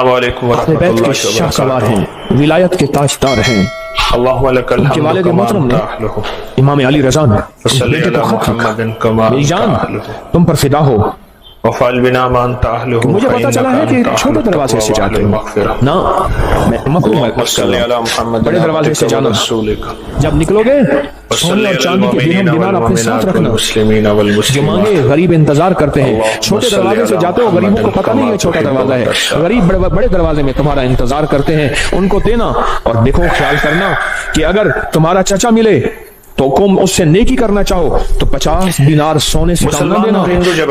اپنے بیت کے شاہ سوار ہیں، ولایت کے تاجدار ہیں۔ ان کے والد محترم نے امام علی رضا نے بیٹے کو خط لکھا، میری جان تم پر فدا ہو، مجھے پتا چلا ہے کہ چھوٹے دروازے سے جاتے ہو، نہ میں بڑے دروازے سے جانا، جب نکلو گے سونے اور چاندی کے درہم دینار اپنے ساتھ رکھنا، جو مانگے غریب انتظار کرتے ہیں۔ چھوٹے دروازے سے جاتے ہو، غریبوں کو پتہ نہیں ہے چھوٹا دروازہ ہے، غریب بڑے دروازے میں تمہارا انتظار کرتے ہیں، ان کو دینا۔ اور دیکھو خیال کرنا کہ اگر تمہارا چچا ملے تو تم اس سے نیکی کرنا چاہو تو 50 دینار سونے سے کم نہ دینا،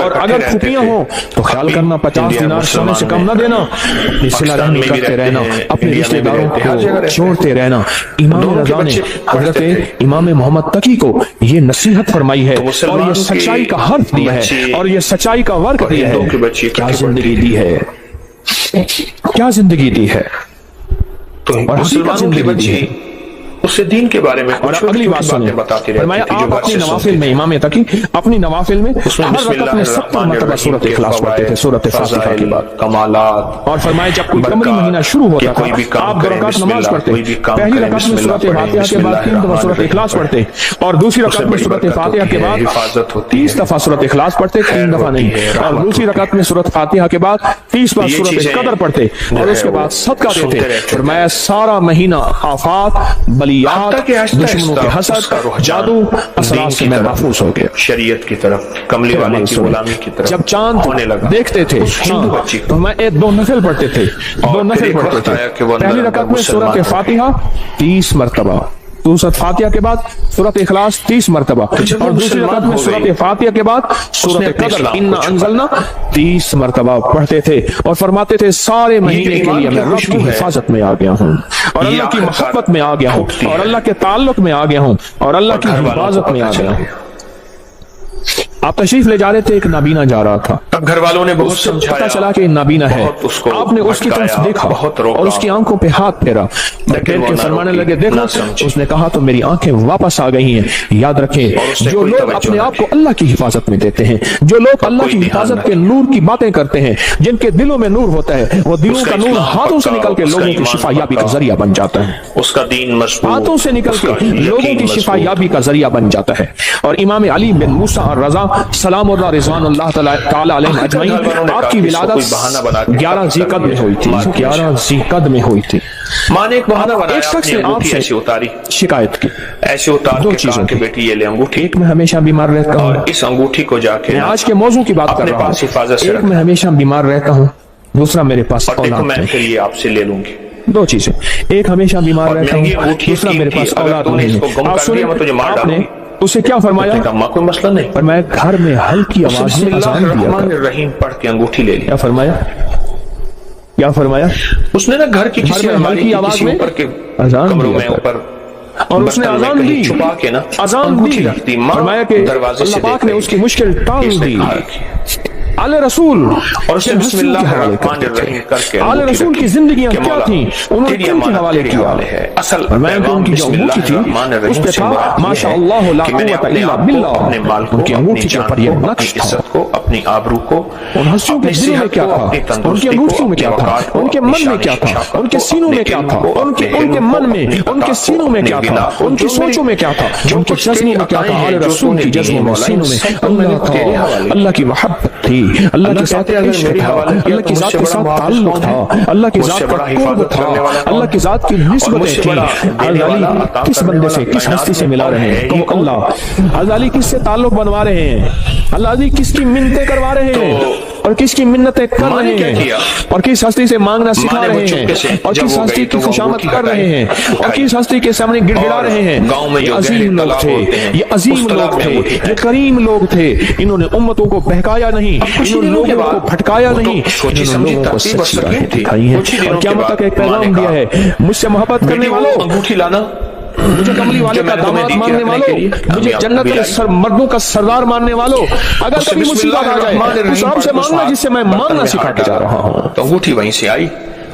اور اگر پھوپھیاں ہوں تو خیال کرنا 50 دینار سونے سے کم نہ دینا۔ اپنی صلہ رحمی کرتے رہنا، اپنے رشتہ داروں کو چھوڑتے رہنا۔ امام رضا نے حضرت امام محمد تقی کو یہ نصیحت فرمائی ہے، اور یہ سچائی کا حرف دیا ہے، اور یہ سچائی کا ورق دیا ہے۔ کیا زندگی دی ہے، کیا زندگی دی ہے، اور حقیقت زندگی دی ہے۔ اس سے دین کے بارے میں اور اگلی بات سنیں، فرمایا آپ اپنی نوافل میں، امام تقی اپنی نوافل میں ہر رکعت میں 70 مرتبہ سورۃ اخلاص پڑھتے تھے، سورۃ فاتحہ کے بعد کمالات۔ اور فرمایا جب کوئی قمری مہینہ شروع ہوتا تھا آپ 2 رکعت نماز پڑھتے، پہلی رکعت میں سورۃ فاتحہ کے بعد 3 دفعہ سورۃ اخلاص پڑھتے، اور دوسری رکعت میں سورۃ فاتحہ کے بعد 30 دفعہ سورۃ اخلاص پڑھتے، 3 دفعہ نہیں، اور دوسری رکعت میں سورۃ فاتحہ کے بعد 30 بار سورۃ قدر پڑھتے، اور اس کے بعد صدقہ دیتے۔ فرمایا سارا مہینہ آفات، بلیات، دشمنوں کے حسد، جادو، اثرات سے میں محفوظ ہو گیا۔ شریعت کی طرف، کملی والے کی غلامی کی طرف جب چاند دیکھتے تھے تو میں 2 نفل پڑھتے تھے، 2 نفل پڑھتے تھے۔ پہلی رکعت میں سورۃ فاتحہ 30 مرتبہ، سورۃ فاتحہ کے بعد سورۃ اخلاص 30 مرتبہ، اور دوسری رکعت میں سورۃ فاتحہ کے بعد سورۃ قدر انا انزلنا 30 مرتبہ پڑھتے تھے، اور فرماتے تھے سارے مہینے کے لیے میں رب کی حفاظت میں آ گیا ہوں، اور اللہ کی محبت میں آ گیا ہوں، اور اللہ کے تعلق میں آ گیا ہوں، اور اللہ کی حفاظت میں آ گیا ہوں۔ آپ تشریف لے جا رہے تھے، ایک نابینا جا رہا تھا، اب گھر والوں نے بہت سمجھایا، پتا چلا کہ نابینا ہے، آپ نے اس کی طرف دیکھا اور اس کی آنکھوں پہ ہاتھ پھیرا، پھیر کے فرمانے لگے دیکھو، اس نے کہا تو میری آنکھیں واپس آ گئی ہیں۔ یاد رکھیں جو لوگ اپنے آپ کو اللہ کی حفاظت میں دیتے ہیں، جو لوگ اللہ کی حفاظت کے نور کی باتیں کرتے ہیں، جن کے دلوں میں نور ہوتا ہے، وہ دلوں کا نور ہاتھوں سے نکل کے لوگوں کی شفا یابی کا ذریعہ بن جاتا ہے، اس کا دین مضبوط، ہاتھوں سے نکل کے لوگوں کی شفا یابی کا ذریعہ بن جاتا ہے۔ اور امام علی بن موسیٰ الرضا سلام اللہ رضوان اللہ تعالی علیہ اجمعین، آپ کی ولادت 11 ذیقعد میں ہوئی تھی، 11 ذیقعد میں ہوئی تھی۔ ماں نے ایک بہانہ بنایا، ایک شخص نے آپ سے شکایت کی، ایسے اتار کے کہا کہ بیٹی یہ لے انگوٹھی، ایک میں ہمیشہ بیمار رہتا ہوں، اور اس انگوٹھی کو جا کے میں آج کے موضوع کی بات کر رہا ہوں، ایک میں ہمیشہ بیمار رہتا ہوں، دوسرا میرے پاس اولاد میں کے لیے آپ سے لے لوں گی۔ 2 چیزیں، ایک ہمیشہ بیمار رہتا ہوں، دوسرا میرے پاس اولاد نہیں ہے۔ آپ سنیں آپ نے اسے کیا فرمایا؟ کوئی مسئلہ نہیں، فرمایا گھر میں ہلکی آواز میں اذان دیا کر۔ الرحیم پڑھ کے انگوٹھی لے لی۔ کیا فرمایا؟ کیا فرمایا؟ اس نے نا گھر کی کسی ہلکی آواز میں اذان دیا کر، اور اس نے اذان دی، چھپا کے نا اذان دی، فرمایا کہ اللہ پاک نے اس کی مشکل ٹال دی۔ آل رسول اور اسے بسم اللہ الرحمن الرحیم کر کے آل رسول کی زندگیاں کیا تھیں، انہوں نے کن کے حوالے کیا ہے؟ اصل میں ان کی جو انگوٹھی تھی اس پہ تھا ماشاء اللہ لا قوت الا باللہ، ان کی انگوٹھی کے اوپر یہ نقش تھا، عزت کو، اپنی آبرو کو، ان ہنسیوں کے دلوں میں کیا تھا، ان کی انگوٹھیوں میں کیا تھا، ان کے من میں کیا تھا، ان کے سینوں میں کیا تھا، ان کے من میں، ان کے سینوں میں کیا تھا، ان کی سوچوں میں کیا تھا، ان کے جذبوں میں کیا تھا، آل رسول کی جذبوں میں، سینوں میں اللہ تھا، اللہ کی محبت تھی، اللہ کے ساتھ عشق تھا، اللہ کی ذات کے ساتھ تعلق تھا، اللہ کی ذات کا قرب تھا، اللہ کی ذات کی نسبتیں تھیں۔ حضرت کس بندے سے، کس ہستی سے ملا رہے ہیں؟ کہو اللہ۔ حضرت کس سے تعلق بنوا رہے ہیں؟ اللہ علی کس کی منتیں کروا رہے ہیں اور کس کی منتیں کر رہے ہیں، اور کس ہستی سے مانگنا سکھا رہے ہیں، اور کس ہستی کی خوشامد کر رہے ہیں، اور کس ہستی کے سامنے گڑ گڑا رہے ہیں؟ یہ عظیم لوگ تھے، یہ عظیم لوگ تھے، یہ کریم لوگ تھے، انہوں نے امتوں کو بہکایا نہیں، انہوں نے لوگوں کو بھٹکایا نہیں، انہوں نے لوگوں کو سچی راہیں دکھائی ہیں، اور قیامت تک ایک پیغام دیا ہے، مجھ سے محبت کرنے والوں، انگوٹھی لانا، مجھے کملی والے کا داماد ماننے والوں، مجھے جنت کے مردوں کا سردار ماننے والوں، اگر کبھی مصیبت آ جائے اس رب سے مانگنا جس سے میں مانگنا سکھا کے جا رہا ہوں۔ تو انگوٹھی وہیں سے آئی،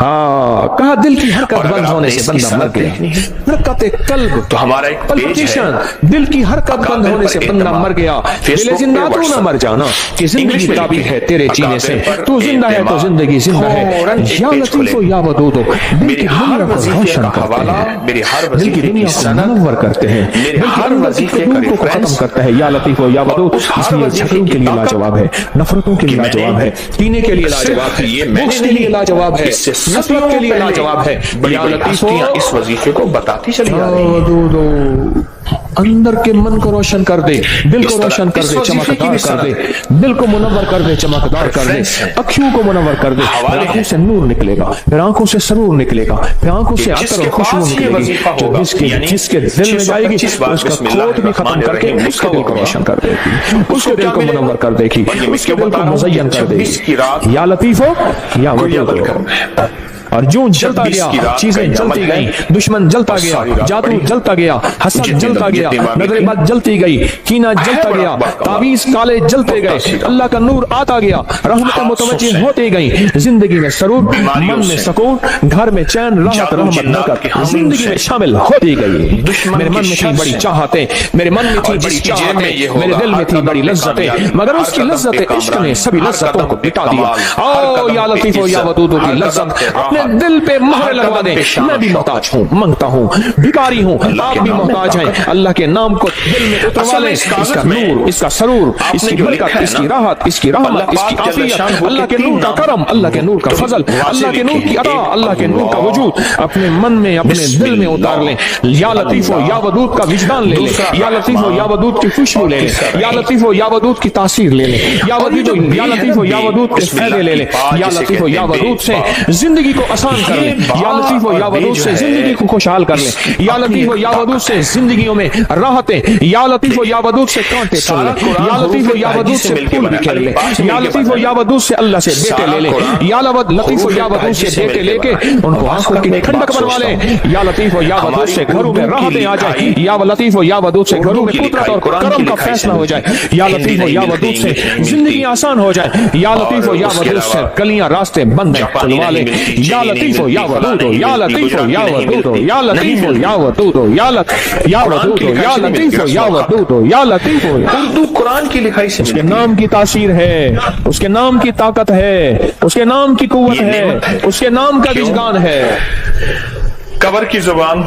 ہاں کہا دل کی حرکت بند ہونے سے بندہ مر گیا. حرکت قلب تو ہمارا ایک پلپٹیشن، دل کی حرکت بند ہونے سے بندہ مر گیا. دل زندہ تو نہ مر جانا کہ زندگی تعبیر ہے تیرے جینے سے، تو زندہ ہے تو زندگی زندہ ہے. یا لطیف و یا ودود، دل کی دنیا کو روشن کرتے ہیں، دل کی دنیا کو منور کرتے ہیں، دل کی اندر کی قدور کو ختم کرتا ہے. یا لطیف و یا ودود اس لیے جھگڑوں کے لیے لاجواب ہے، نفرتوں کے لیے لاجواب ہے، پینے کے لیے لاجواب ہے، بخش کے لیے لاجواب ہے، نفرت کے لیے لاجواب ہے. یا لطیف اس وظیفے کو بتاتی چلی جا رہی ہیں. ودود اندر کے من کو روشن کر دے، دل کو روشن کر دے، چمکدار کر دے، دل کو منور کر دے، چمکدار کر دے، اکھیوں کو منور کر دے. آنکھوں سے نور نکلے گا، پھر آنکھوں سے سرور نکلے گا، پھر آنکھوں سے عطر اور خوشبو نکلے گی. جس کے دل میں جائے گی اس کا کھوٹ بھی ختم کر کے اس کے دل کو روشن کر دے گی، اس کے دل کو منور کر دے گی، اس کے دل کو مزین کر دے گی. یا لطیف ہو یا ودود. اور جو جلتا گیا چیزیں جلتی گئیں، دشمن جلتا گیا، جادو جلتا گیا، حسد جلتا گیا، نظر بد جلتی گئی، کینہ جلتا گیا، تعویذ کالے جلتے گئے، اللہ کا نور آتا گیا، رحمتیں متوجہ ہوتی گئیں. زندگی میں سرور، من میں سکون، گھر میں چین، راحت، رحمت، برکت زندگی میں شامل ہوتی گئی. میرے من میں تھی بڑی چاہتیں، میرے من میں تھی بڑی چاہتیں، میرے دل میں تھی بڑی لذتیں، مگر اس کی لذت عشق نے سبھی لذتوں کو مٹا دیا. او یا لطیف و یا ودود کی لذت اپنے دل پہ مہر لگوا دیں. میں بھی محتاج ہوں، منگتا ہوں، بھکاری ہوں، آپ بھی محتاج ہیں. اللہ کے نام کو دل میں اتروا لیں. اس کا نور، اس کا سرور، اس کی برکت، اس کی راحت، اس کی رحمت، اس کی عافیت، اللہ کے نور کا کرم، اللہ کے نور کا فضل، اللہ کے نور کی عطا، اللہ کے نور کا وجود اپنے من میں، اپنے دل میں اتار لیں. یا لطیف و یا ودود کا وجدان لے لیں، یا لطیف و یا ودود کی خوشبو لے لیں، یا لطیف و یا ودود کی تاثیر لے لیں، یا لطیف و یا ودود کے فائدے لے لیں. یا لطیف و یا ودود سے زندگی کو آسان کر لیں. یا لطیف و یا ودود سے زندگی کو خوشحال کر لیں. یا لطیف و یا ودود سے زندگیوں میں راحتیں، یا لطیف و یا ودود سے کانٹے چل لیں. یا لطیف و یا ودود سے پھول بکھیر لیں. یا لطیف و یا ودود سے اللہ سے بیٹے لے لیں. یا لطیف و یا ودود سے بیٹے لے کے ان کو آنکھوں کی ٹھنڈک بنوا لیں. یا لطیف و یا ودود سے گھروں میں راحتیں آ جائیں. یا لطیف و یا ودود سے گھروں میں قدرت اور کرم کا فیصلہ ہو جائے. یا لطیف و یا ودود سے زندگی آسان ہو جائے. یا لطیف و یا ودود سے گلیاں راستے بند کھلوا لیں. یا لطیف و یا ودود، یا لطیف و یا ودود، یا لطیف و یا ودود، یا لطیف یا ودود، یا لطیف و یا ودود، یا لطیف. اردو قرآن کی لکھائی سے اس کے نام کی تاثیر ہے، اس کے نام کی طاقت ہے، اس کے نام کی قوت ہے، اس کے نام کا وجدان ہے. قبر کی زبان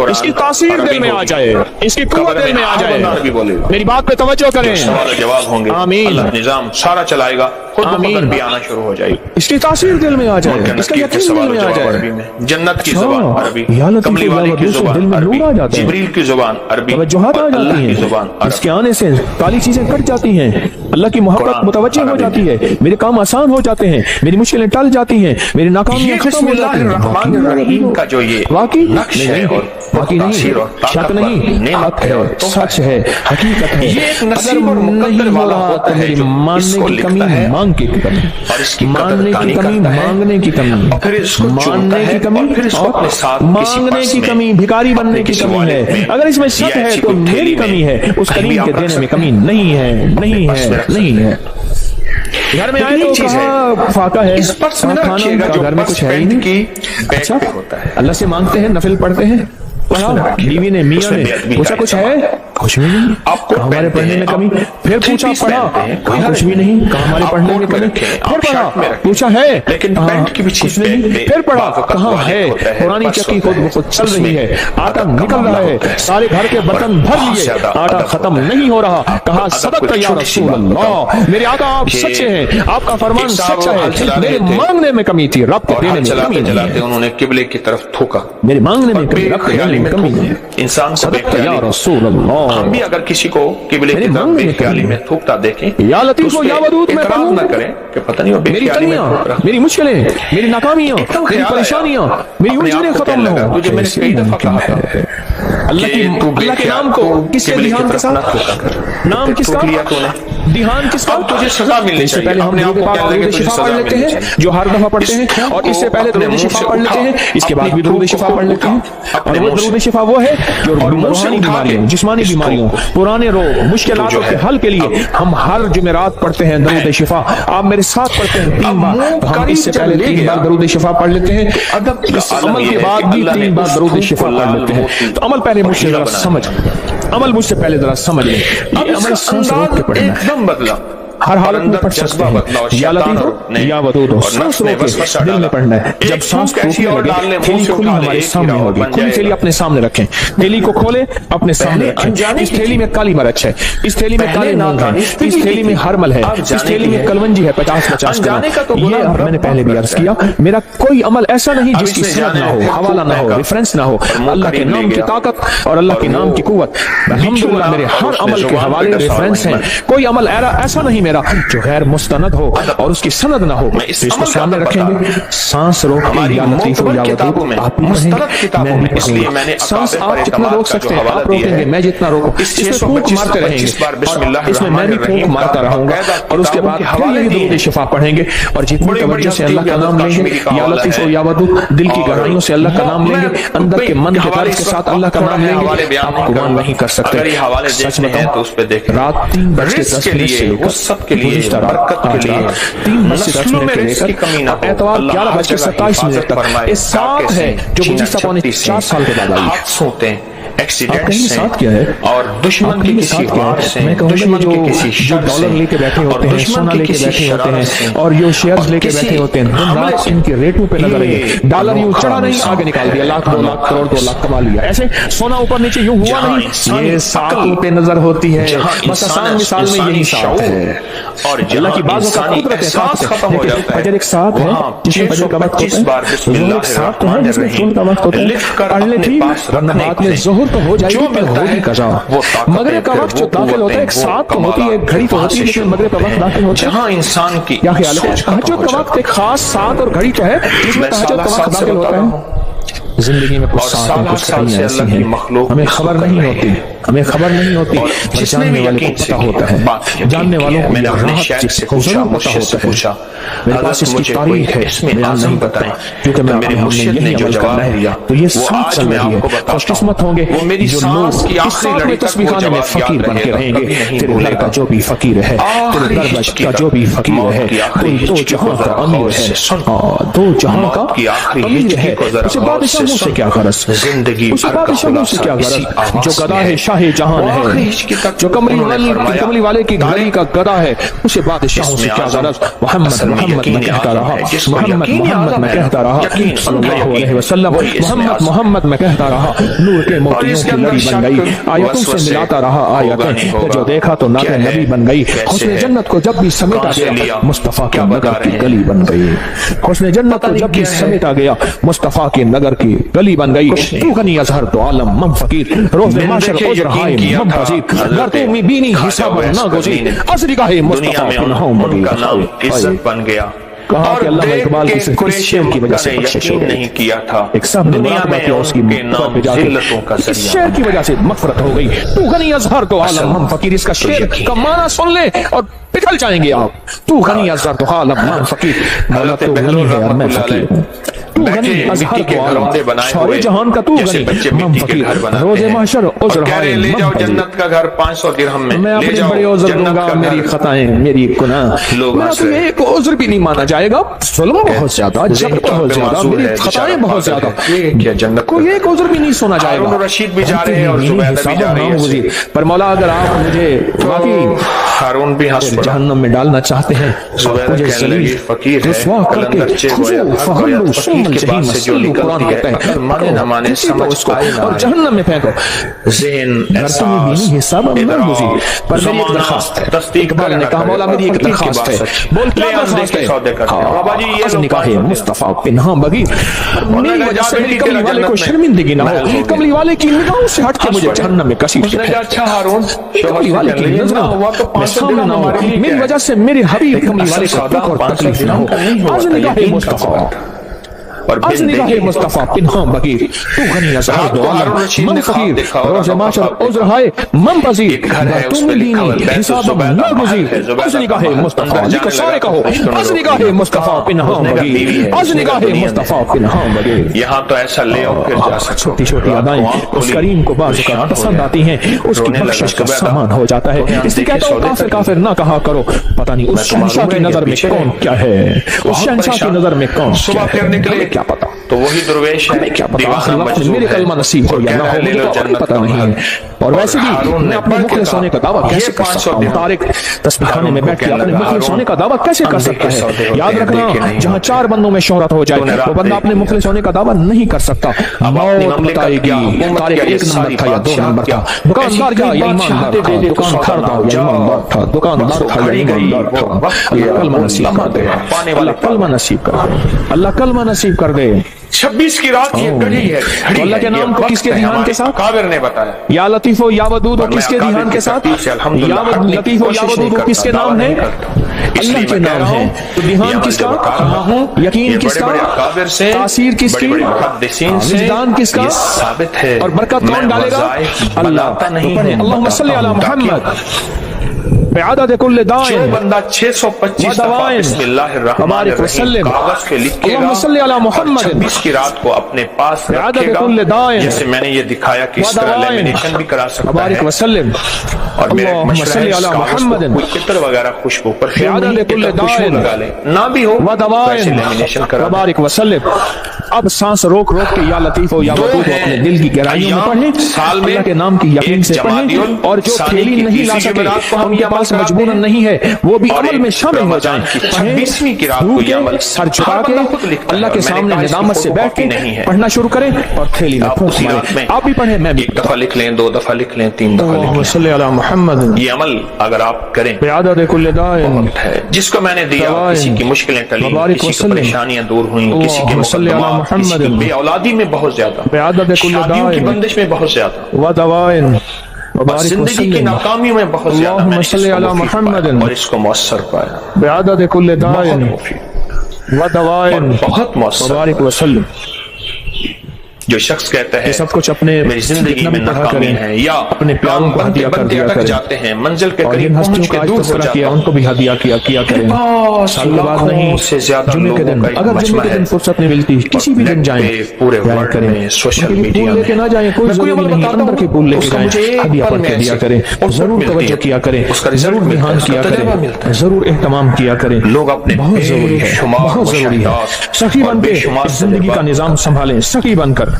اس کی تاثیر دل میں آ جائے، اس کی قوت دل میں آ جائے. میری بات پہ توجہ کریں. سوال جواب ہوں گے، آمین. اللہ نظام سارا چلائے گا، خود بخود بھی آنا شروع ہو جائے گی. اس کی تاثیر دل میں آ جائے، اس کا یقین دل میں آ جائے. جنت کی زبان عربی، کملی والی کی زبان عربی، جبریل کی زبان عربی، توجہات آ جاتی ہیں. اس کے آنے سے کالی چیزیں کٹ جاتی ہیں، اللہ کی محبت متوجہ ہو جاتی ہے، میرے کام آسان ہو جاتے ہیں، میری مشکلیں ٹل جاتی ہیں، میری ناکامیاں ختم ہو جاتی ہیں. الرحمن الرحیم کا جو یہ واقعی نقش ہے، باقی نہیں، شک نہیں، حق ہے، سچ ہے، حقیقت ہے. یہ ایک نصیب اور مقدر والا ہوتا ہے میری جو ماننے کی کمی، مانگ کی کمی، اور اس کی ماننے کی کمی، مانگنے کی کمی، ماننے کی کمی اور مانگنے کی کمی، بھکاری بننے کی کمی ہے. اگر اس میں شک ہے تو میری کمی ہے، اس کریم کے دینے میں کمی نہیں ہے، نہیں ہے، نہیں ہے. گھر میں آئے تو کہا فاقہ ہے، کھانا گھر میں کچھ ہے ہی نہیں. اچھا اللہ سے مانگتے ہیں، نفل پڑھتے ہیں. بیوی نے، میاں نے پوچھا کچھ ہے؟ کچھ بھی نہیں. ہمارے پڑھنے میں کمی. پھر پوچھا، پڑھا، کہا کچھ بھی نہیں. ہمارے پڑھنے میں کمی. پھر پڑھا، پوچھا ہے؟ کچھ نہیں. پھر پڑھا، کہاں ہے؟ پرانی چکی خود بخود چل رہی ہے، آٹا نکل رہا ہے، سارے گھر کے برتن بھر لیے، آٹا ختم نہیں ہو رہا. کہا صدقت یا رسول اللہ، میرے آقا آپ سچے ہیں، آپ کا فرمان سچا ہے. میرے مانگنے میں کمی تھی، رب کو دینے میں کمی نہیں ہے. انہوں نے قبلے کی طرف تھوکا. میرے مانگنے میں کمی، رب کو دینے میں کمی نہیں ہے. انسان کو صدقت یا رسول اللہ. ہم بھی اگر کسی کو قبلے کی طرف بے خیالی میں تھوکتا دیکھیں، یا لطیف و یا ودود میں اعتراض نہ کریں کہ پتہ نہیں وہ بے میری خیالی میں کمیاں، تھوک رہا. میری مشکلیں، میری ناکامیاں، میری پریشانیاں، میری الجھنیں ختم نہ ہوں. تجھے میں نے کئی دفعہ کہا تھا اللہ کے نام کو کس کے دھیان کے ساتھ، نام کس کا، لیا تو نے دھیان کس کا؟ اب تجھے سزا ملنی اس سے چاہیے. پہلے ہم اپنے آپ درود کو پاک کہنے لگے درود تجھے شفا سزا پڑھ لیتے ملنی ہیں چاہیے. جو ہر دفعہ پڑھتے ہیں, اور اس سے پہلے درود شفا پڑھ لیتے ہیں, اس کے بعد بھی درود شفا پڑھ لیتے ہیں. اور وہ درود شفا وہ ہے جو روحانی بیماریوں, جسمانی بیماریوں, پرانے روگ, مشکلاتوں کے حل کے لیے ہم ہر جمعرات پڑھتے ہیں درود شفا. آپ میرے ساتھ پڑھتے ہیں 3 بار. ہم اس سے پہلے 3 بار درود شفا پڑھ لیتے ہیں, اس عمل کے بعد بھی 3 بار درود شفا پڑھ لیتے ہیں. تو عمل پہلے مجھ سے ذرا سمجھ, عمل مجھ سے پہلے ذرا سمجھ لیں. یہ عمل سانس روک کے پڑھنا ہے, ایک دم بدلا, ہر حالت میں پڑھ سکتے ہیں, یا لطیف ہو یا ودود ہو, سانس روک کے دل میں پڑھنا ہے. جب سانس ٹوٹنے لگے تھیلی کھلی ہمارے سامنے ہوگی, کھلی تھیلی اپنے سامنے رکھیں, تھیلی کو کھولے اپنے سامنے رکھیں. اس تھیلی میں کالی مرچ ہے, اس تھیلی میں کالے مونگ ہے, اس تھیلی میں ہرمل ہے, اس تھیلی میں کلونجی ہے 50-50 گرام. یہ میں نے پہلے بھی عرض کیا, میرا کوئی عمل ایسا نہیں جس کی سند نہ ہو, حوالہ نہ ہو, ریفرنس نہ ہو. اللہ کے نام کی طاقت اور اللہ کے نام کی قوت, الحمدللہ میرے ہر عمل کے حوالے ریفرنس ہیں. کوئی عمل ایسا نہیں میرا جو غیر مستند ہو اور اس کی سند نہ ہو. اس کو سامنے رکھیں گے, سانس روک کے یا لطیف ہو یا ودود آپ بھی رہیں گے, میں بھی پڑھوں گا. سانس آپ جتنا روک سکتے ہیں آپ روکیں گے, میں جتنا روکوں, اس میں پھونک مارتے رہیں گے, اور اس میں میں بھی پھونک مارتا رہوں گا. اور اس کے بعد پھر یہ درود شفا پڑھیں گے, اور جتنی توجہ سے اللہ کا نام لیں گے, یا لطیف ہو یا ودود, دل کی گہرائیوں سے اللہ کا نام لیں گے, اندر کے من کے طرف کے ساتھ اللہ کا نام لیں گے, آپ قربان نہیں کر سکتے. سچ بتاؤں, رات 3:10 سے لے کر گزشتہ رات 3:10 سے لے کر اتوار 11:27 تک اس ساتھ ہے جو گزشتہ 4 سال کے بعد آئی. حادثوں ہوتے ہیں, ایکسیڈنٹس ہیں, اور دشمن کی کسی وار سے, میں کہوں گا جو ڈالر لے کے بیٹھے ہوتے ہیں, سونا لے کے بیٹھے ہوتے ہیں, اور جو شیئرز لے کے بیٹھے ہوتے ہیں, دن رات ان کے ریٹوں پہ نظر رہی. ڈالر یوں چڑھا نہیں, آگے نکال دیا, لاکھ 2 لاکھ کروڑ 2 لاکھ کما لیا. ایسے سونا اوپر نیچے یوں ہوا نہیں, یہ ساتوں پہ نظر ہوتی ہے. بس آسان مثال میں یہی ساتھ ہے. اور اللہ کی بازوں کا قدرت ہے, لیکن فجر ایک ساتھ ہے جس میں فجر کا وقت ہوتا ہے, ظہر ایک ساتھ تو ہے جس میں ظہر کا وقت ہوتا ہے. پڑھ لے ٹھیک, ورنہ بعد میں ظہر تو ہو جائے گی, پھر ہوگی قضا. مغرب کا وقت جو داخل ہوتا ہے ایک ساتھ تو ہوتی ہے, ایک گھڑی تو ہوتی ہے, لیکن مغرب کا وقت داخل ہوتا ہے. جہاں انسان کی کیا خیال ہے, تہجد کا وقت ایک خاص ساتھ اور گھڑی تو ہے جس میں تہجد کا وقت داخل ہوتا ہے. زندگی میں کچھ ساتھ کچھ گھڑیاں ایسی ہیں ہمیں خبر نہیں ہوتی, ہمیں خبر نہیں ہوتی, پر جاننے والے کو پتا ہوتا ہے. جاننے والوں کو یہ راحت کو ضرور پتا ہوتا ہے. میرے پاس اس کی تاریخ ہے, بیان نہیں بتائیں, کیونکہ میں ہم نے یہی عمل کرنا ہے. تو یہ ساتھ چل رہی ہے. خوش قسمت ہوں گے جو لوگ اس ساتھ میں تسبیح خانے میں فقیر بن کے رہیں گے. تیرے گھر کا جو بھی فقیر ہے, تیرے گھر کا جو بھی فقیر ہے, کوئی 2 جہاں کا امیر ہے, 2 جہاں کا امیر ہے, اسے بادشاہوں سے کیا غرض, اسے بادشاہوں سے کیا غرض. جو گدا ہے شاہ جہان ہے, جو کملی والے کی گھڑی کا گدا ہے, اسے بادشاہوں سے کیا غرض. محمد محمد میں کہتا رہا, محمد محمد میں کہتا رہا, صلی اللہ علیہ وسلم, محمد محمد میں کہتا رہا. نور کے موتیوں کی لڑی بن گئی, آیتوں سے ملاتا رہا آیتیں, جو دیکھا تو نعت نبی بن گئی. حسن جنت کو جب بھی سمیٹا گیا مصطفیٰ کے نگر کی گلی بن گئی. حسن جنت کو جب بھی سمیٹا گیا مصطفیٰ کے نگر کی گلی بن گئی. تو غنی اظہر تو عالم من فقیر, روز معاشر عذر ہائے من پذیر, گر تو می بینی حساب نہ گزیر, عصری گاہ مصطفیٰ پنہوں عزت بن گیا. کہا کہ علامہ اقبال کی صرف اس شعر کی وجہ سے بخشش ہو گئی. ایک صاحب نے مراقبہ کیا اس کی مقبر پہ جا کے, اس شعر کی وجہ سے مغفرت ہو گئی. تو غنی اظہر تو عالم من فقیر, اس کا شعر کا معنی سن لیں اور پگھل جائیں گے آپ. تو غنی اظہر تو عالم من فقیر, مولا تو غنی ہے اور میں فقیر ہوں. تو غنی اظہر تو عالم, شور جہان کا تو غنی من فقیر, روز محشر عذر ہائے من پذیر. میں اپنے بڑے عذر دوں گا, میری خطائیں میری گناہ, میرا تو ایک عذر بھی نہیں مانا جائے گا. ظلم بہت زیادہ, جبر بہت زیادہ, میری خطائیں بہت زیادہ, کوئی ایک عذر بھی نہیں سنا جائے گا. رشید بھی جا رہے ہیں اور زبیدہ بھی جا رہی ہے. پر مولا اگر آپ مجھے واقعی ہارون بھی جہنم میں ڈالنا چاہتے ہیں, مجھے ذلیل رسوا کر کے خذو فغلوا ثم الجحیم صلوا, قرآن کہتا ہے, کسی کو اس کو اور جہنم میں پھینکو. اگر تمہیں بھی حساب نہ گزیر. پر میری ایک درخواست ہے, اقبال نے کہا مولا میری ایک درخواست ہے. بول کیا درخواست ہے؟ از نکاح مصطفیٰ پنہاں بغیر, میری وجہ سے میری کملی والے کو شرمندگی نہ ہو, کملی والے کی نگاہوں سے ہٹ کے مجھے جہنم میں کسی کملی والے کی نظروں میں سامنے نہ ہو, میری وجہ سے میرے حبیب کملی والے کو دکھ اور تکلیف نہ ہو. از نکاح مصطفیٰ اور بن نگاہ مصطفیٰ پنہاں بگیر تو غنی از ہر دو عالم من فقیر روز معاشر عذر ہائے من پذیر تم دینی حساب ناگزیر از نگاہ مصطفیٰ لکھ سارے کہو از نگاہ مصطفیٰ پنہاں بگیر از نگاہ مصطفیٰ پنہاں بگیر. یہاں تو ایسا لے اور پھر جا سکتا. چھوٹی چھوٹی ادائیں اس کریم کو بعض اوقات پسند آتی ہیں, اس کی بخشش کا سامان ہو جاتا ہے. اس لیے کہتا ہوں کافر کافر نہ کہا کرو, پتہ نہیں اس شہنشاہ کی نظر میں کون کیا ہے, اس شہنشاہ کی نظر میں کون صبح پھر نکلے کیا پتا, تو وہی درویش ہے, کیا پتا آخر وقت میرے کلمہ نصیب ہو یا نہ ہو مجھے تو پتہ نہیں ہے. اور ویسے بھی میں اپنے مخلص ہونے کا دعویٰ کیسے کر سکتا ہوں؟ طارق تسبیح خانے میں بیٹھ کے اپنے مخلص ہونے کا دعویٰ کیسے کر سکتا ہے؟ یاد رکھنا جہاں 4 بندوں میں شہرت ہو جائے وہ بندہ اپنے مخلص ہونے کا دعویٰ نہیں کر سکتا. موت بتائے گی طارق 1 نمبر تھا یا 2 نمبر تھا, دکاندار تھا یا ایماندار تھا, دکاندار تھا یا ایماندار تھا, دکاندار تھا یا ایماندار تھا. اللہ کلمہ نصیب کر دے, اللہ کلمہ نصیب کر دے, اللہ کلمہ نصیب کر دے. 26 کی رات یہ گھڑی ہے. اللہ کے نام کو کس کے دھیان کے ساتھ کابر نے بتایا, یا لطیف و یا ودود و کس کے دھیان کے ساتھ, یا لطیف و یا ودود و کس کے نام ہے, اللہ کے نام ہے. تو دھیان کس کا, یقین کس کا, تاثیر کس کی, وجدان کس کا, ثابت ہے. اور برکت کون ڈالے گا, اللہ. اللہم صلی علی محمد بعدد کل دائن جو بندہ 625 دفعہ بسم اللہ الرحمن الرحیم کاغذ پہ لکھے گا, اللہم صلی علی محمد 26 کی رات کو اپنے پاس بعدد رکھے کل گا, دائن جیسے میں نے یہ دکھایا کہ اس طرح لیمینیشن بھی کرا سکتا بارک ہے. وسلم. اور میرا ایک اللہم مشورہ صلی ہے, علی اس کاغذ محمد کو کوئی عطر وغیرہ خوشبو بعدد کل خوشبو لگا لے, نہ بھی ہو ویسے لیمینیشن کرا. بارک وسلم. اب سانس روک روک کے یا لطیف و یا ودود اپنے دل کی گہرائیوں میں پڑھیں, سال میں اللہ کے نام کی یقین سے پڑھیں, اور جو کھیلی نہیں لا سکے ان کے پاس مجبوراً نہیں ہے وہ بھی عمل میں شامل ہو جائیں. 26ویں کی رات کو یہ عمل سر جھکا کے اللہ کے سامنے ندامت سے بیٹھ کے پڑھنا شروع کریں اور تھیلی میں پھونک ماریں. آپ بھی پڑھیں, میں بھی. 1 دفعہ لکھ لیں, 2 دفعہ لکھ لیں, 3 دفعہ لکھ اللہم صلی علی محمد. لیں. یہ عمل اگر آپ کریں بعدد کل دائن ہے, جس کو میں نے دیا کسی کی مشکلیں ٹلی, کسی کی پریشانیاں دور ہوئیں, کسی کے مقدمات, کسی کی بے اولادی میں بہت زیادہ, بعدد کل شادیوں کی دائن بندش میں بہت زیادہ, ودوائن اور زندگی کی ناکامیوں میں بہت زیادہ, میں اللہم نے اس صلی کو علی مفید محمد پایا اور اس کو مؤثر پایا, بعدد کل دائن بہت مفید ودوائن بہت مؤثر. بارک وسلم. جو شخص کہتا ہے یہ سب کچھ اپنے میری زندگی میں ناکامی ہے, یا اپنے پیاروں کو ہدیہ کر دیا اٹک کریں, جاتے ہیں, منزل کے اور قریب جن ہستیوں پہنچ کے کا آج دور ہو تذکرہ جاتا کیا ان کو بھی ہدیہ کیا کریں. سال کے بعد نہیں, سے زیادہ جمعے کے لوگوں دن, کا ایک اگر جمعے مجمع کے ہے, دن فرصت نہیں ملتی کسی بھی دن جائیں, پورے بیان ورلڈ کریں, میں سوشل ان کے لیے میڈیا پھول لے کے نہ جائیں, کوئی میں ضروری نہیں اندر کے پھول لے کے جائیں, ہدیہ پڑھ کے دیا کریں, ضرور توجہ کیا کریں, ضرور دھیان کیا کریں, ضرور اہتمام کیا کریں. لوگ اپنے بہت ضروری ہے, بہت ضروری ہے. سخی بن کے زندگی کا نظام سنبھالیں, سخی بن کر.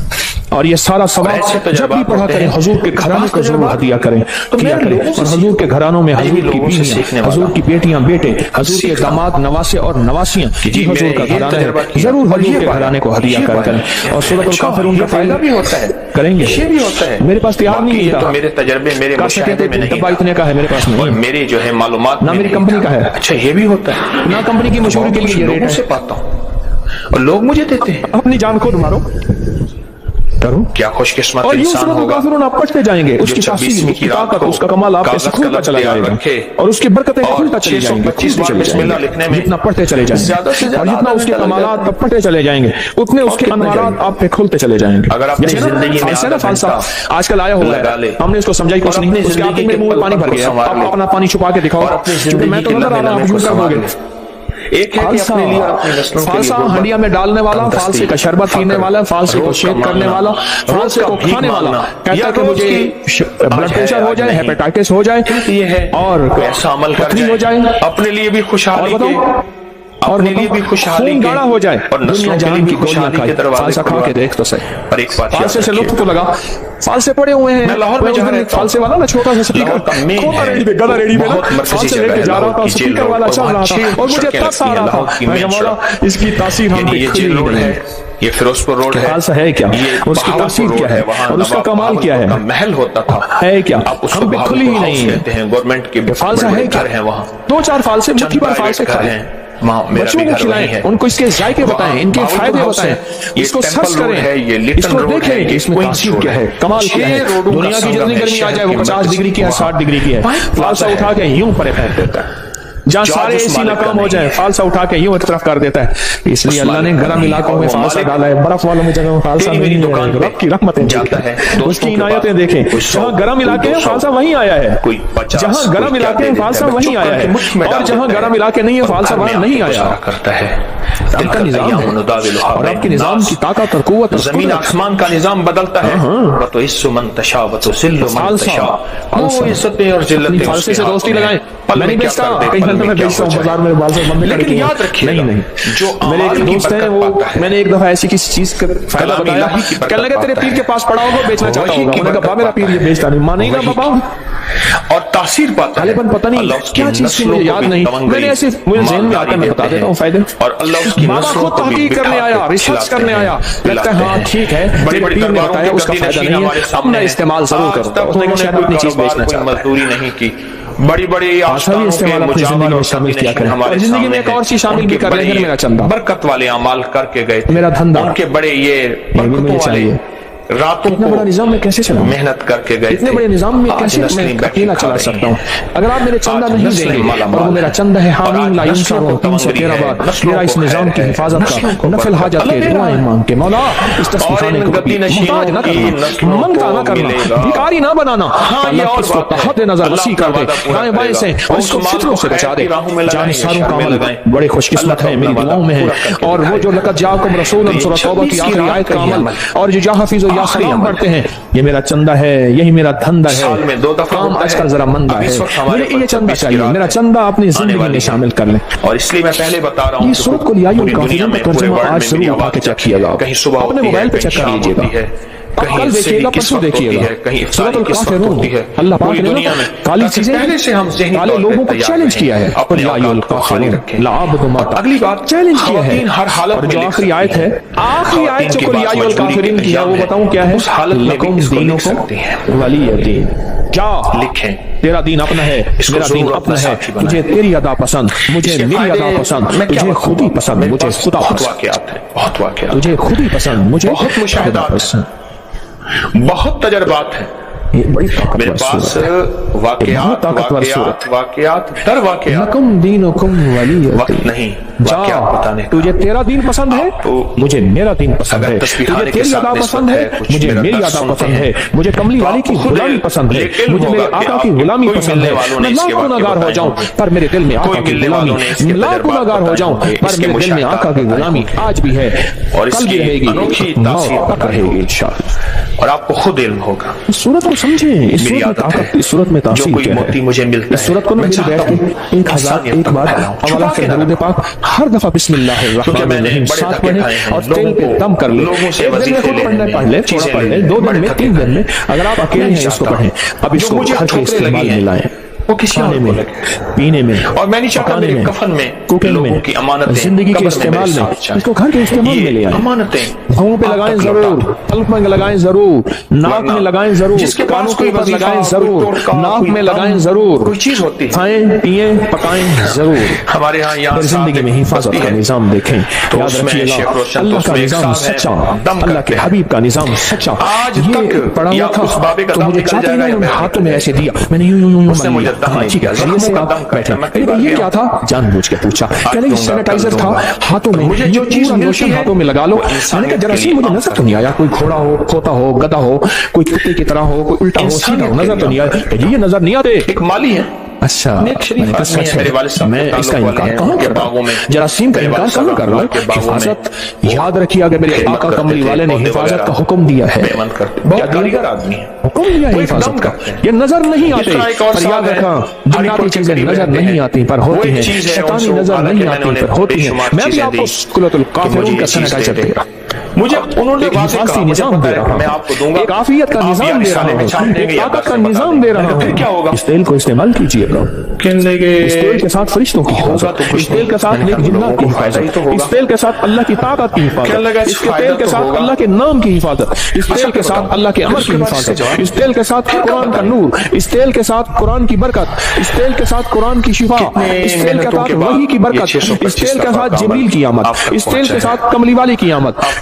اور یہ سارا ثواب جب بھی پڑھا کریں حضور کے گھرانے کو ضرور ہدیہ کریں, کیا کریں. اور حضور کے گھرانوں میں حضور کی بیویاں, حضور کی بیٹیاں بیٹے, حضور کے داماد نواسے اور نواسیاں جی حضور کا گھرانہ ہے, ضرور حضور کے گھرانے کو ہدیہ کریں. اور سورۃ الکافرون کا فائدہ بھی ہوتا ہے, کریں گے, یہ بھی ہوتا ہے. میرے پاس تیار نہیں تو میرے تجربے, میرے مشاہدے میں نہیں, ڈبہ اتنے کا ہے میرے پاس نہیں, میری جو ہے معلومات نہ میری کمپنی کا ہے. اچھا یہ بھی ہوتا ہے, نہ کمپنی کی مشہوری کے لیے یہ ریٹ سے ہے, پاتا ہوں اور لوگ مجھے دیتے ہیں. اپنی جان خود مارو کرو. کیا خوش قسمت اور انسان ہوگا آپ پڑھتے جائیں گے, اس کی تاثیر, اس کی طاقت, اس کا کمال آپ سے کھلتا چلا جائے گا, اور اس کی برکتیں کھلتا چلی جائیں گے, جتنا پڑھتے چلے جائیں گے, اور جتنا اس کے کمالات پڑھتے چلے جائیں گے اتنے اس کے انوارات آپ پہ کھلتے چلے جائیں گے. اگر اپنی زندگی میں فالسہ آج کل آیا ہوا ہے, ہم نے اس کو سمجھائی کچھ نہیں, اس کے آنکھ میں منہ پانی بھر گیا, آپ اپنا پانی چھپا کے دکھاؤ, کیونکہ میں تو نظر آ رہا ہوں, آپ یوں کر دو گے. ایک ہے کہ اپنے لیے اور اپنے نسلوں کے لیے فالسہ ہنڈیا میں ڈالنے والا, فالسے کا شربت پینے والا, فالسے کو شیک کرنے والا, فالسے کو کھانے والا, کہتا ہے کہ مجھے بلڈ پریشر ہو جائے, ہیپیٹائٹس ہو جائے, یہ ہے اور ایسا عمل پتھری ہو جائے, اپنے لیے بھی خوشحالی کے, اور اپنے لیے بھی خوشحالی خون گاڑھا ہو جائے, اور دنیا جہان کی گولیاں کھائے, فالسہ کھا کے دیکھ تو صحیح. اور ایک بات فالسے سے لطف تو لگا, فالسے پڑے ہوئے ہیں, میں لاہور میں جا رہا تھا, فالسے والا نا چھوٹا سا سپیکر, چھوٹا ریڈی پہ, گلا ریڈی پہ نا, فالسے لے کے جا رہا تھا, سپیکر والا چل رہا تھا, اور مجھے ترس آ رہا تھا, میں کہا مولا اس کی تاثیر ہم پہ کھلی نہیں ہے. یہ فیروزپور روڈ ہے, فالسہ ہے کیا, اس کی تاثیر کیا ہے, اور اس کا کمال کیا ہے, محل ہوتا تھا, ہے کیا, ہم پہ کھلی ہی نہیں کہتے ہیں, گورنمنٹ کے فالسہ ہے کیا, وہاں 2-4 فالسے مٹھی پر فالسے کھائیں, بچوں کو کھلائیں, ان کو اس کے ذائقے بتائیں, ان کے فائدے بتائیں, اس کو سرچ کریں, اس کو دیکھیں کہ اس میں تاثیر کیا ہے, کمال کیا ہے. دنیا کی جتنی گرمی آ جائے وہ 50 ڈگری کی ہے, 60 ڈگری کی ہے, فالسہ اٹھا کے یوں پرے پھینک دیتا ہے. جہاں سارے اے سی ناکام ہو جائیں فالسا اٹھا کے یوں ایک طرف کر دیتا ہے. اس لیے اللہ نے گرم علاقوں میں فالسا ڈالا ہے, برف والوں میں جگہ میں فالسا نہیں ہے. رب کی رحمتیں دیکھیں, اس کی عنایتیں دیکھیں. جہاں گرم علاقے ہیں فالسا وہیں آیا ہے, جہاں گرم علاقے ہیں فالسا وہیں آیا ہے, اور جہاں گرم علاقے نہیں ہے فالسا وہاں نہیں آیا. آپ کا نظام ہے اور آپ کے نظام کی طاقت اور قوت. زمین آسمان کا نظام بدلتا ہے. وَتُعِزُّ مَن تَشَاءُ وَتُذِلُّ مَن تَشَاءُ. وہ عزتیں اور ذلتیں فالسے سے دوستی لگائیں. میں نہیں بیچتا, کہیں میں بیچتا ہوں بازار میں بال سے بمبے کر کے. یاد رکھیے نہیں جو میرے ایک دوست ہیں, وہ میں نے ایک دفعہ ایسی کسی چیز کا فائدہ بتایا, کہنے لگا تیرے پیر کے پاس پڑا ہوگا بیچنا چاہتا ہوگا. انہوں نے کہا میرا پیر یہ بیچتا نہیں. ماں نہیں نا بابا, اور تاثیر پاتا ہے. غالباً پتہ نہیں کیا چیز تھی, مجھے یاد نہیں. میں نے ایسے مجھے ذہن میں آتا ہے, میں بتا دیتا ہوں فائدے. اور اللہ اس کی بابا خود تحقیق کرنے آیا, ریسرچ کرنے آیا, لگتا ہے ہاں ٹھیک ہے بڑی بڑی پیر نے بتایا اس کا فائدہ نہیں ہے, اب میں استعمال ضرور کروں. انہوں نے شاید اپنی چیز بیچنا چاہتا ہے. مزدوری نہیں کی, بڑی بڑی آسانی استعمال اپنی زندگی میں شامل کیا کریں, اور زندگی میں ایک اور چیز شامل بھی کر لیں. میرا چندہ, برکت والے اعمال کر کے گئے, میرا دھندا, ان کے بڑے یہ برکتوں والے راتوں اتنا کو بڑا نظام میں کیسے چلاؤں, محنت کر کے گئے, اتنے بڑے نظام میں کیسے میں اکیلا چلا سکتا ہوں. اگر آپ میرے چندہ نہیں دیں گے, اور وہ میرا چندہ ہے حامین لا ینصرون 313 بار, میرا اس نظام کی حفاظت کا, نفل حاجت کے دعائیں مانگ کے, مولا اس تصویر خانے کو محتاج نہ کرنا, منگتا نہ کرنا, بھکاری نہ بنانا. اللہ اس کو تحت نظر وسیع کر دے, دائیں بائیں سے, اور اس کو فتنوں سے بچا دے. جان ساروں کا عمل بڑے خوش قسمت ہیں, میری دعاؤں میں ہے. اور وہ جو لقد جاءکم رسول سورۃ توبہ کی آخری آیت کا عمل, اور جو یا حفیظ و یا سلام پڑھتے ہیں, یہ میرا چندہ ہے, یہی میرا دھندہ ہے. کام آج کل ذرا مندہ ہے, مجھے یہ چندہ چاہیے, میرا چندہ اپنی زندگی میں شامل کر لیں. اور اس لیے میں پہلے بتا رہا ہوں, یہ سورت کو لیائی الکافرین کا ترجمہ آج ضرور اٹھا کے چیک کیے گا, اپنے موبائل پہ چیک کر لیجیے گا. کل دیکھیے گا, پرسوں دیکھیے گا. سورت الکافرون, اللہ پاک نے کالی چیزیں, کالے لوگوں کو چیلنج کیا ہے. لیائی الکافرون لا اعبد ما تعبدون, اگلی بات چیلنج کیا ہے. ہر حالت اور میں جو آخری آیت ہے, آخری آیت جو لیائی الکافرین کی ہے, وہ بتاؤں کیا ہے, لکم دینکم ولی دین. کیا لکھیں, تیرا دین اپنا ہے, میرا دین اپنا ہے. تجھے تیری ادا پسند, مجھے میری ادا پسند, تجھے خود ہی پسند, مجھے خدا پسند. بہت واقعات, تجھے خود ہی پسند, مجھے بہت مشاہدات پسند. بہت تجربات ہیں بڑی میرے پاس, واقعات در واقعات. لکم دینکم ولی وقت نہیں واقعات بتانے کا. تجھے تیرا دین پسند ہے, مجھے میرا دین پسند ہے. تجھے تیری ادا پسند ہے, مجھے میری ادا پسند ہے. مجھے کملی والی کی غلامی پسند ہے, مجھے میرے آقا کی غلامی پسند ہے. میں لاکھ گناہگار ہو جاؤں پر میرے دل میں آقا کی غلامی, لاکھ گناہگار ہو جاؤں پر میرے دل میں آقا کی غلامی آج بھی ہے, اور اس کی انوکھی تاثیر رہے گی انشاءاللہ. اور آپ کو خود علم ہوگا. اس صورت کو سمجھیں, اس صورت میں طاقت, اس صورت میں جو کوئی موتی مجھے ملتا ہے, اس صورت کو بیٹھ کے 1001 بار حوالہ کے درود پاک ہر دفعہ بسم اللہ الرحمن الرحیم ساتھ پڑھیں, اور تیل پہ دم کر لیں. ایک دن میں خود پڑھنا پڑھ لیں, تھوڑا پڑھ لیں, 2 دن میں, 3 دن میں. اگر آپ اکیلے ہیں اس کو پڑھیں. اب اس کو ہر کے استعمال میں لائیں, وہ کسی کھانے میں, پینے میں, اور میں نہیں چاہتا میرے کفن میں, کوکنگ میں, کی امانتیں زندگی کے استعمال میں, اس کو گھر کے استعمال میں لے آئیں. امانتیں بھاؤں پہ لگائیں ضرور, قلب میں لگائیں ضرور, ناک میں لگائیں ضرور, کانوں کے اوپر لگائیں ضرور, ناک میں لگائیں ضرور. کوئی چیز ہوتی ہے, کھائیں پیئیں پکائیں ضرور. ہمارے ہاں یہاں زندگی میں حفاظت کا نظام دیکھیں, یاد رکھیے گا اللہ کا نظام سچا, اللہ کے حبیب کا نظام سچا. آج تک پڑھا ہوا تھا تو مجھے چاہتے ہیں, میں ہاتھوں میں ایسے دیا, میں نے یہ کیا تھا, جان بوجھ کے پوچھا. کہنے سینیٹائزر تھا ہاتھوں میں, جو چیز لوشن ہاتھوں میں لگا لو. میں نے کہا جراثیم مجھے نظر تو نہیں آیا, کوئی گھوڑا ہو, کھوتا ہو, گدھا ہو, کوئی کتے کی طرح ہو, کوئی الٹا ہو, سیدھا ہو, نظر تو نہیں آیا. یہ نظر نہیں آتے. ایک مالی ہے, اچھا میں اس کا انکار کہاں کر رہا ہوں, جراثیم کا انکار کہاں کر رہا ہوں. حفاظت یاد رکھیے, اگر میرے آقا کملی والے نے حفاظت کا حکم دیا ہے, حکم دیا ہے حفاظت کا, یہ نظر نہیں آتے. پر یاد رکھا دنیاوی چیزیں نظر نہیں آتی پر ہوتی ہیں, شیطانی نظر نہیں آتی پر ہوتی ہیں. میں بھی آپ کو سورۃ الکافرون کا سینیٹائزر دے رہا ہوں, مجھے انہوں نے حفاظتی نظام دے رہا میں آپ کو دوں گا, ایک عافیت کا نظام دے رہا ہوں, ایک طاقت کا نظام دے رہا ہوں. پھر کیا ہوگا, اس تیل کو استعمال کیجیے گا. اس تیل کے ساتھ فرشتوں کی حفاظت, اس تیل کے ساتھ نیک جنات کی حفاظت, اس تیل کے ساتھ اللہ کی طاقت کی حفاظت, اس تیل کے ساتھ اللہ کے نام کی حفاظت, اس تیل کے ساتھ اللہ کے عمل کی حفاظت, اس تیل کے ساتھ قرآن کا نور, اس تیل کے ساتھ قرآن کی برکت, اس تیل کے ساتھ قرآن کی شفا, اس تیل کے ساتھ وحی کی برکت, اس تیل کے ساتھ جبریل کی آمد, اس تیل کے ساتھ کملی والی کی آمد,